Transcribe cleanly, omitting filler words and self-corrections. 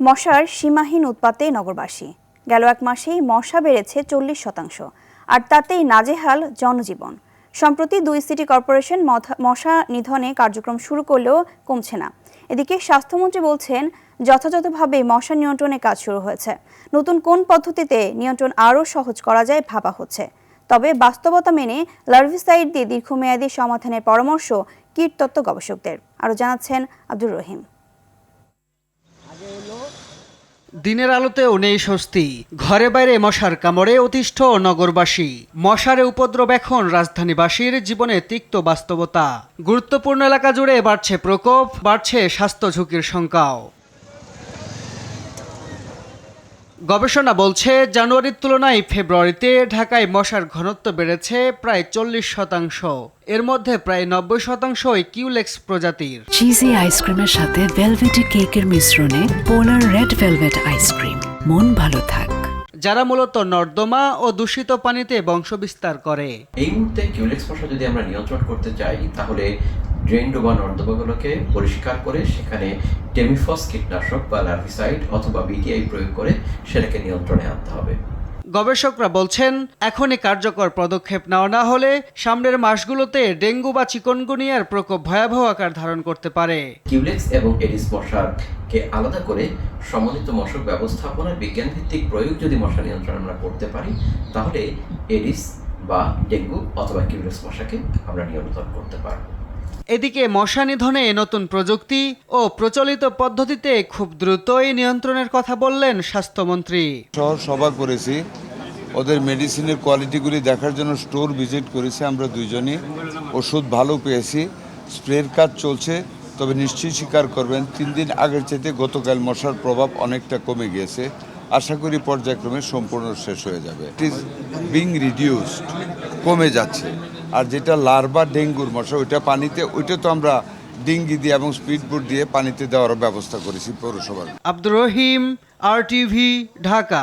মশার সীমাহীন উৎপাতে নগরবাসী। গেল এক মাসেই মশা বেড়েছে 40%, আর তাতেই নাজেহাল জনজীবন। সম্প্রতি 2 সিটি কর্পোরেশন মশা নিধনে কার্যক্রম শুরু করলেও কমছে না। এদিকে স্বাস্থ্যমন্ত্রী বলছেন, যথাযথভাবে মশা নিয়ন্ত্রণে কাজ শুরু হয়েছে। নতুন কোন পদ্ধতিতে নিয়ন্ত্রণ আরও সহজ করা যায় ভাবা হচ্ছে। তবে বাস্তবতা মেনে লার্ভিসাইড দিয়ে দীর্ঘমেয়াদী সমাধানের পরামর্শ কীটতত্ত্ব গবেষকদের। আরও জানাচ্ছেন আব্দুর রহিম। দিনের আলোতেও নেই স্বস্তি, ঘরে বাইরে মশার কামড়ে অতিষ্ঠ নগরবাসী। মশার উপদ্রব এখন রাজধানীবাসীর জীবনে তিক্ত বাস্তবতা। গুরুত্বপূর্ণ এলাকা জুড়ে বাড়ছে প্রকোপ, বাড়ছে স্বাস্থ্য ঝুঁকির শঙ্কাও। গবেষণা বলছে, জানুয়ারির তুলনায় ফেব্রুয়ারিতে ঢাকায় মশার ঘনত্ব বেড়েছে প্রায় 40%। এর মধ্যে প্রায় 90%ই কিউলেক্স প্রজাতির। চিজি আইসক্রিমের সাথে ভেলভেটি কেকের মিশ্রণে পোলার রেড ভেলভেট আইসক্রিম। মন ভালো থাক। যারা মূলত নর্দমা ও দূষিত পানিতে বংশবিস্তার করে। এই মুহূর্তে কিউলেক্স মশা যদি আমরা নিয়ন্ত্রণ করতে চাই, তাহলে ড্রেন বা নর্দমাগুলোকে পরিষ্কার করে সেখানে টেমিফস কীটনাশক বা লার্ভিসাইড অথবা বিটিআই প্রয়োগ করে সেটাকে নিয়ন্ত্রণে আনতে হবে। গবেষকরা বলছেন, এখনই কার্যকর পদক্ষেপ নেওয়া না হলে সামনের মাসগুলোতে ডেঙ্গু বা চিকনগুনিয়ার প্রকোপ ভয়াবহ আকার ধারণ করতে পারে। কিউলেক্স এবং এডিস মশাকে আলাদা করে সমন্বিত মশক ব্যবস্থাপনার বিজ্ঞানভিত্তিক প্রয়োগ যদি মশা নিয়ন্ত্রণ আমরা করতে পারি, তাহলে এডিস বা ডেঙ্গু অথবা কিউলেক্স মশাকে আমরা নিয়ন্ত্রণ করতে পারব। এদিকে মশা নিধনে নতুন প্রযুক্তি ও প্রচলিত পদ্ধতিতে খুব দ্রুতই নিয়ন্ত্রণের কথা বললেন স্বাস্থ্যমন্ত্রী। শহর সভা করেছি, ওদের মেডিসিনের কোয়ালিটিগুলি দেখার জন্য স্টোর ভিজিট করেছি। আমরা দুইজনই ওষুধ ভালো পেয়েছি, স্প্রের কাজ চলছে। তবে নিশ্চয়ই স্বীকার করবেন, 3 দিন আগের চাইতে গতকাল মশার প্রভাব অনেকটা কমে গিয়েছে। আশা করি পর্যায়ক্রমে সম্পূর্ণ শেষ হয়ে যাবে। ইট ইজ বিং রিডিউসড, কমে যাচ্ছে। আর যেটা লার্ভা ডেঙ্গুর মশা, ওইটা পানিতে, ওইটা তো আমরা ডিঙ্গি দিয়ে এবং স্পিডবোট দিয়ে পানিতে দেওয়ার ব্যবস্থা করেছি পৌরসভার। আব্দুর রহিম, RTV, ঢাকা।